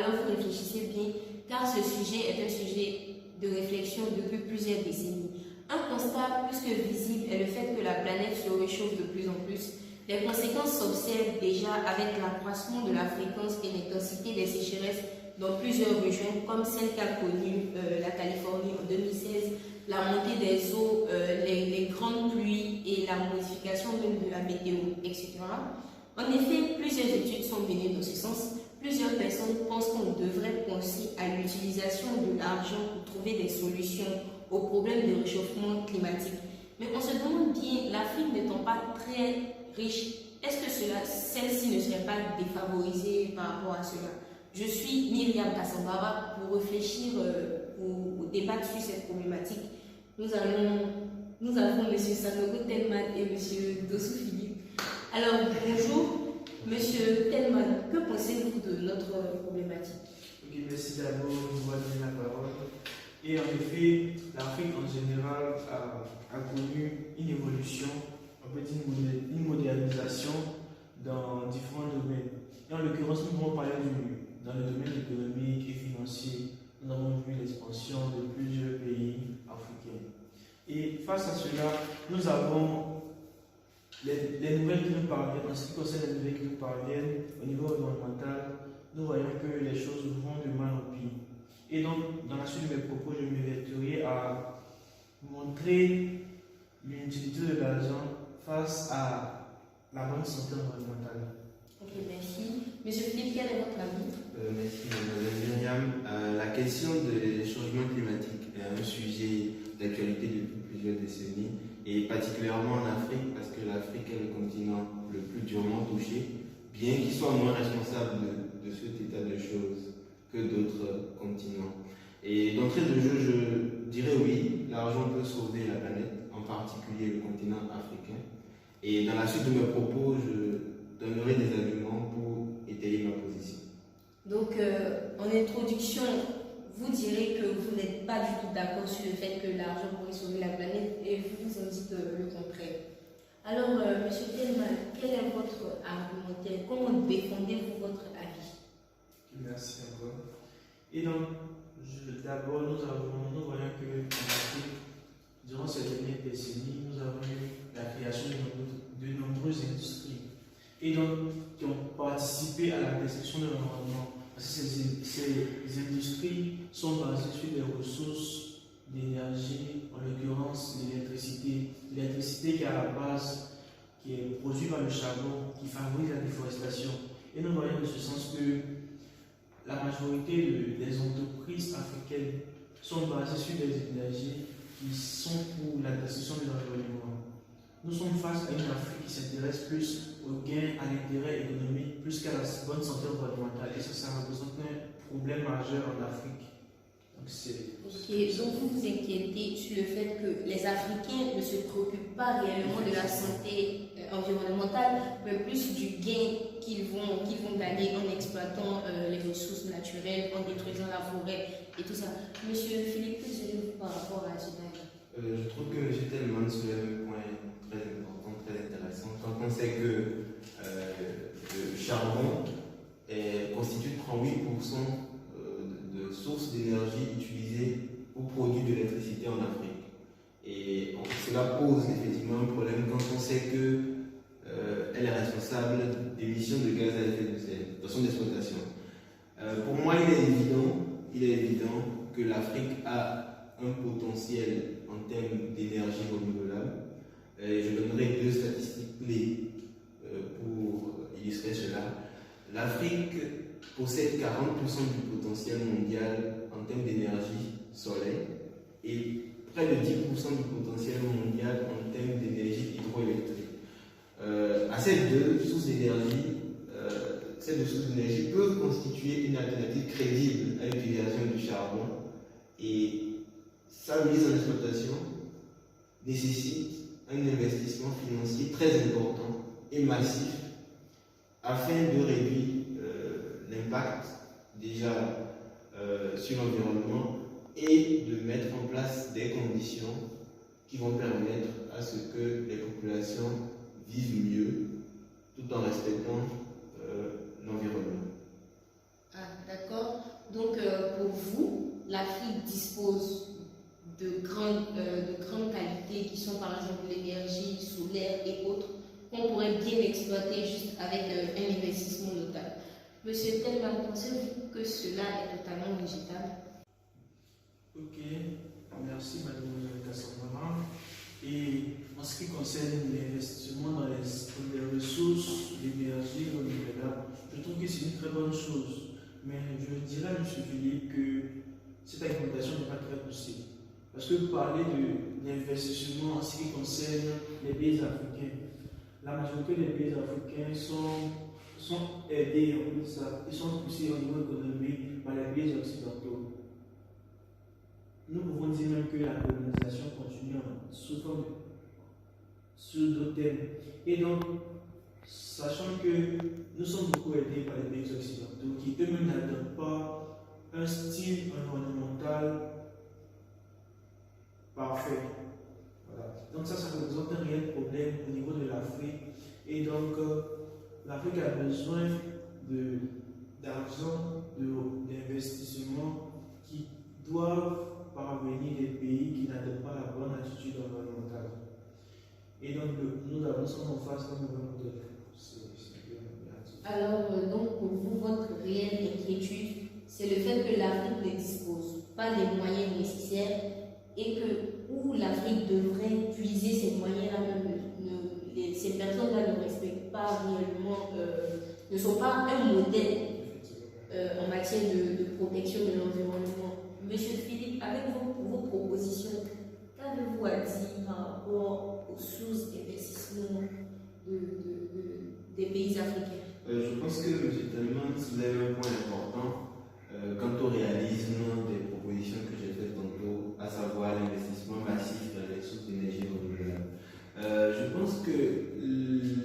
alors vous réfléchissez bien, car ce sujet est un sujet de réflexion depuis plusieurs décennies. Un constat plus que visible est le fait que la planète se réchauffe de plus en plus. Les conséquences s'observent déjà avec l'accroissement de la fréquence et l'intensité des sécheresses dans plusieurs régions, comme celle qu'a connue la Californie en 2016, la montée des eaux, les grandes pluies et la modification même de la météo, etc. En effet, plusieurs études sont menées dans ce sens. Plusieurs personnes pensent qu'on devrait penser à l'utilisation de l'argent pour trouver des solutions aux problèmes de réchauffement climatique. Mais on se demande bien, l'Afrique n'étant pas très riche, est-ce que celle-ci ne serait pas défavorisée par rapport à cela? Je suis Myriam Kassambara pour réfléchir ou débattre sur cette problématique. Nous avons M. Sanogo Telman et M. Dossou Philippe. Alors, bonjour, M. Telman, que pensez-vous de notre problématique? Ok, merci d'abord de m'avoir donné la parole. Et en effet, l'Afrique en général a connu une évolution, on peut dire une modernisation dans différents domaines. Et en l'occurrence, nous pouvons parler dans le domaine économique et financier. Nous avons vu l'expansion de plusieurs pays africains. Et face à cela, nous avons les nouvelles qui nous parviennent. En ce qui concerne les nouvelles qui nous parviennent au niveau environnemental, nous voyons que les choses vont de mal en pire. Et donc, dans la suite de mes propos, je m'évertuerai à montrer l'inutilité de l'argent face à la bonne santé environnementale. Ok, merci. Monsieur Philippe, quel est votre avis? Merci, Madame Myriam. La question des changements climatiques est un sujet d'actualité depuis plusieurs décennies, et particulièrement en Afrique, parce que l'Afrique est le continent le plus durement touché, bien qu'il soit moins responsable de cet état de choses que d'autres continents. Et d'entrée de jeu, je dirais oui, l'argent peut sauver la planète, en particulier le continent africain. Et dans la suite de mes propos, je donnerai des arguments pour étayer ma position. Donc, en introduction, vous direz que vous n'êtes pas du tout d'accord sur le fait que l'argent pourrait sauver la planète et vous en dites le contraire. Alors, M. Telman, quel est votre argumentaire? Comment défendez-vous votre avis? Merci encore. Et donc, d'abord, nous voyons que en Afrique, durant ces dernières décennies, nous avons eu la création de nombreuses industries. Et donc, qui ont participé à la destruction de l'environnement. Parce que ces industries sont basées sur des ressources d'énergie, en l'occurrence l'électricité. L'électricité qui est à la base, qui est produite par le charbon, qui favorise la déforestation. Et nous voyons de ce sens que la majorité des entreprises africaines sont basées sur des énergies qui sont pour la destruction de l'environnement. Nous sommes face à une Afrique qui s'intéresse plus au gain, à l'intérêt économique, plus qu'à la bonne santé environnementale. Et ça représente un problème majeur en Afrique. Donc, vous vous inquiétez sur le fait que les Africains ne se préoccupent pas réellement de la santé environnementale, mais plus du gain qu'ils vont gagner en exploitant les ressources naturelles, en détruisant la forêt et tout ça. Monsieur Philippe, que direz-vous par rapport à ce thème? Je trouve que M. Telman soulève un point très important, très intéressant. Quand on sait que le charbon constitue 38% de sources d'énergie utilisées pour produire de l'électricité en Afrique. Et cela pose effectivement un problème quand on sait qu'elle est responsable d'émissions de gaz à effet de serre dans son exploitation. Pour moi, il est évident que l'Afrique a un potentiel en termes d'énergie renouvelable. Je donnerai deux statistiques clés pour illustrer cela. L'Afrique possède 40% du potentiel mondial en termes d'énergie solaire et près de 10% du potentiel mondial en termes d'énergie hydroélectrique. Ces deux sources d'énergie peuvent constituer une alternative crédible à l'utilisation du charbon, et sa mise en exploitation nécessite un investissement financier très important et massif afin de réduire l'impact déjà sur l'environnement et de mettre en place des conditions qui vont permettre à ce que les populations vivent mieux tout en respectant l'environnement. Ah, d'accord. l'Afrique dispose de grandes qualités qui sont par exemple l'énergie solaire et autres qu'on pourrait bien exploiter juste avec un investissement local. Monsieur Telman, pensez-vous que cela est totalement végétable? Ok, merci Mademoiselle Cassandra. Et en ce qui concerne l'investissement dans les ressources, l'énergie renouvelable, je trouve que c'est une très bonne chose. Mais je dirais à M. Philippe que cette argumentation n'est pas très poussée. Parce que vous parlez d'investissement en ce qui concerne les pays africains. La majorité des pays africains sont aidés, en plus ça, ils sont poussés au niveau économique par les pays occidentaux. Nous pouvons dire même que la colonisation continue sur d'autres thèmes. Et donc, sachant que nous sommes beaucoup aidés par les pays occidentaux qui eux-mêmes n'adoptent pas un style environnemental parfait. Voilà. Donc ça représente un réel problème au niveau de l'Afrique. Et donc, l'Afrique a besoin d'argent, d'investissements qui doivent parvenir des pays qui n'adoptent pas la bonne attitude environnementale. Et donc, nous avançons en face d'un mauvais modèle. Alors, donc, pour vous, votre réelle inquiétude, c'est le fait que l'Afrique ne dispose pas des moyens nécessaires et que où l'Afrique devrait puiser ces moyens-là, ces personnes-là ne respectent pas réellement, ne sont pas un modèle en matière de protection de l'environnement. Monsieur Philippe, avec vos propositions, qu'avez-vous à dire par rapport aux sources d'investissement des pays africains? Je pense que M. Telman soulève un point important quant au réalisme des propositions que j'ai faites tantôt, à savoir l'investissement massif dans les sources d'énergie renouvelable. Je pense que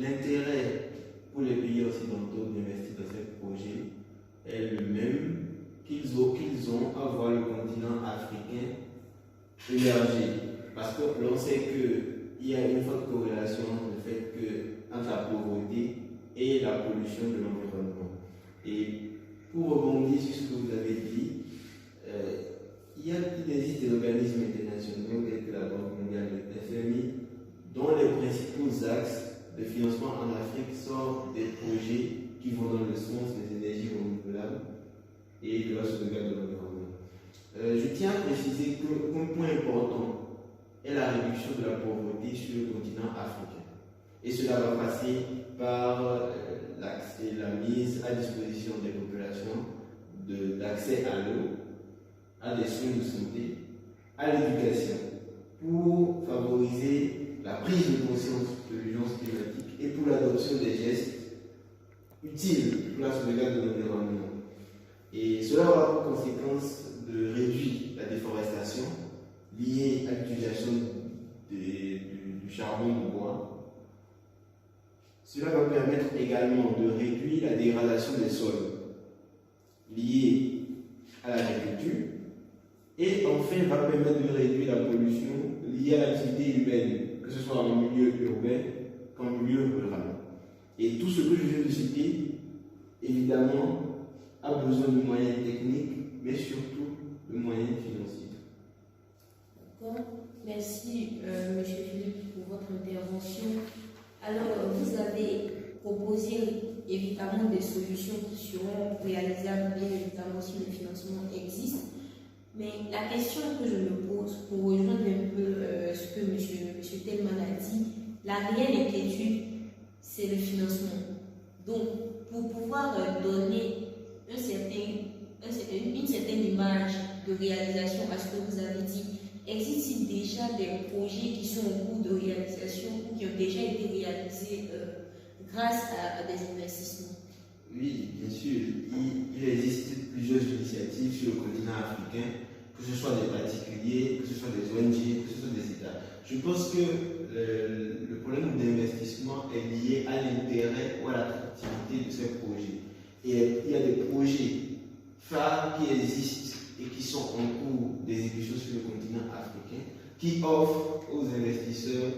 l'intérêt pour les pays occidentaux d'investir dans ces projets est le même qu'ils ont à voir le continent africain émerger. Parce que l'on sait qu'il y a une forte corrélation entre la pauvreté et la pollution de l'environnement. Et pour rebondir sur ce que vous avez dit, il existe des organismes internationaux tels que la Banque mondiale et le FMI, dont les principaux axes de financement en Afrique sont des projets qui vont dans le sens des énergies renouvelables et de la sauvegarde de l'environnement. Je tiens à préciser qu'un point important est la réduction de la pauvreté sur le continent africain. Et cela va passer par la mise à disposition des populations d'accès à l'eau, à des soins de santé, à l'éducation, pour favoriser la prise de conscience de l'urgence climatique et pour l'adoption des gestes utiles pour la sauvegarde de l'environnement. Et cela va avoir pour conséquence de réduire la déforestation liée à l'utilisation du charbon de bois. Cela va permettre également de réduire la dégradation des sols liée à l'agriculture et enfin va permettre de réduire la pollution liée à l'activité humaine, que ce soit en milieu urbain qu'en milieu rural. Et tout ce que je viens de citer, évidemment, a besoin de moyens techniques, mais surtout de moyens financiers. D'accord. Merci, M. Philippe, pour votre intervention. Alors, vous avez proposé évidemment des solutions qui seront réalisables, bien évidemment, si le financement existe. Mais la question que je me pose, pour rejoindre un peu ce que M. Telman a dit, la réelle inquiétude, c'est le financement. Donc, pour pouvoir donner une certaine image de réalisation à ce que vous avez dit, existe-t-il déjà des projets qui sont en cours de réalisation ou qui ont déjà été réalisés grâce à des investissements? Oui, bien sûr. Il existe plusieurs initiatives sur le continent africain, que ce soit des particuliers, que ce soit des ONG, que ce soit des États. Je pense que le problème d'investissement est lié à l'intérêt ou à l'attractivité de ces projets. Et il y a des projets phares qui existent et qui sont en cours d'exécution sur le continent africain, qui offrent aux investisseurs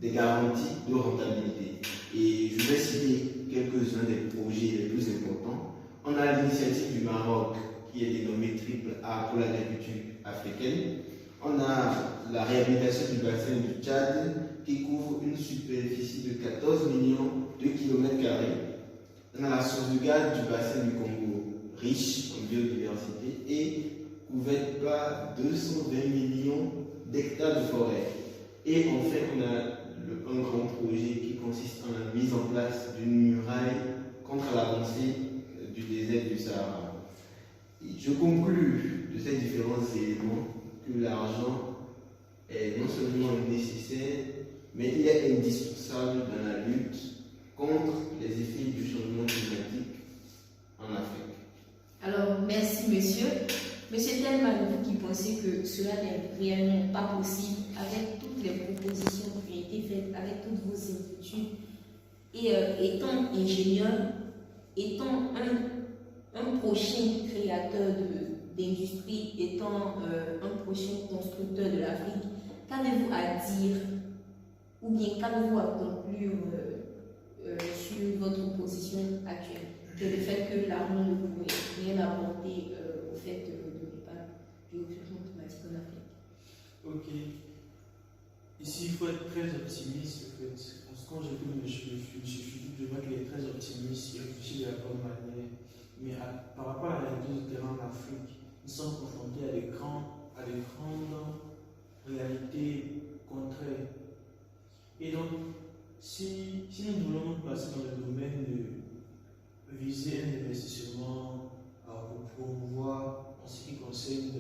des garanties de rentabilité. Et je vais citer quelques-uns des projets les plus importants. On a l'initiative du Maroc, qui est dénommée Triple A pour l'agriculture africaine. On a la réhabilitation du bassin du Tchad qui couvre une superficie de 14 millions de kilomètres carrés. On a la sauvegarde du bassin du Congo, riche en biodiversité et couvert par 220 millions d'hectares de forêt. Et enfin, on a un grand projet qui consiste en la mise en place d'une muraille contre l'avancée du désert du Sahara. Et je conclus de ces différents éléments que l'argent est non seulement nécessaire, mais il est indispensable dans la lutte contre les effets du changement climatique en Afrique. Alors, merci monsieur. Monsieur Telman, vous qui pensez que cela n'est réellement pas possible avec toutes les propositions qui ont été faites, avec toutes vos inquiétudes, et étant ingénieur, étant un prochain créateur d'industrie, étant un prochain constructeur de l'Afrique, qu'avez-vous à dire ou bien qu'avez-vous à conclure sur votre position actuelle, que le fait que l'argent ne pourrait rien apporter au fait de l'impact du réchauffement climatique en Afrique? Ok. Ici, il faut être très optimiste, en fait. Parce que quand j'écoute M. Philippe, je vois qu'il est très optimiste, il réfléchit de la bonne manière. Mais par rapport à l'industrie du terrain en Afrique, nous sommes confrontés à des grandes réalités contraires. Et donc, si nous voulons passer dans le domaine de viser un investissement pour promouvoir en ce qui concerne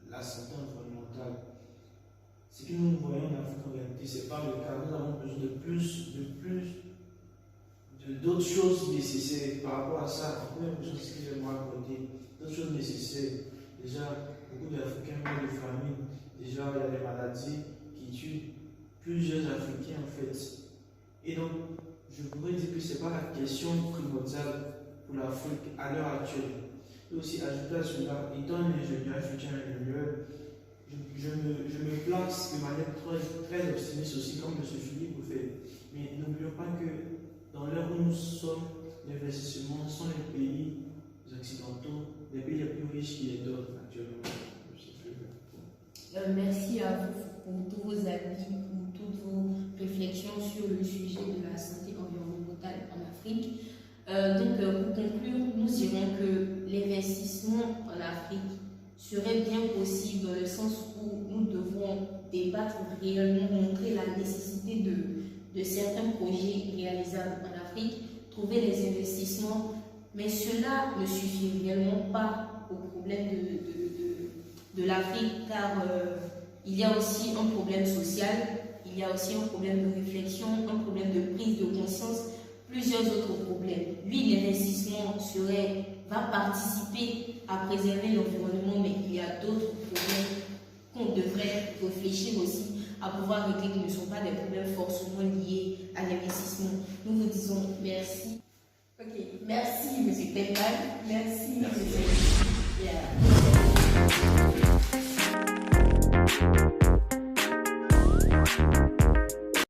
la santé environnementale, ce que nous voyons en Afrique en réalité, ce n'est pas le cas. Nous avons besoin d'autres choses nécessaires par rapport à ça. La première chose que j'aimerais raconter, d'autres choses nécessaires. Déjà, beaucoup d'Africains meurent de famine. Déjà, il y a des maladies qui tuent plusieurs Africains en fait. Et donc, je pourrais dire que ce n'est pas la question primordiale pour l'Afrique à l'heure actuelle. Et aussi, ajouter à cela, étant un ingénieur, futur ingénieur, je me place de manière très optimiste aussi, comme M. Philippe le fait. Mais n'oublions pas que dans l'heure où nous sommes, l'investissement sont les pays occidentaux, les pays les plus riches qui les donnent actuellement. Merci à vous pour tous vos avis, pour toutes vos réflexions sur le sujet de la santé environnementale en Afrique. Pour conclure, nous dirons que l'investissement en Afrique serait bien possible dans le sens où nous devons débattre réellement, montrer la nécessité de certains projets réalisables en Afrique, trouver les investissements, mais cela ne suffit réellement pas au problème de l'Afrique, car il y a aussi un problème social, il y a aussi un problème de réflexion, un problème de prise de conscience, plusieurs autres problèmes. Oui, l'investissement va participer à préserver l'environnement, mais il y a d'autres problèmes qu'on devrait réfléchir aussi à pouvoir régler, qui ne sont pas des problèmes forcément liés à l'investissement. Nous vous disons merci. Ok, merci M. Pepal, merci M.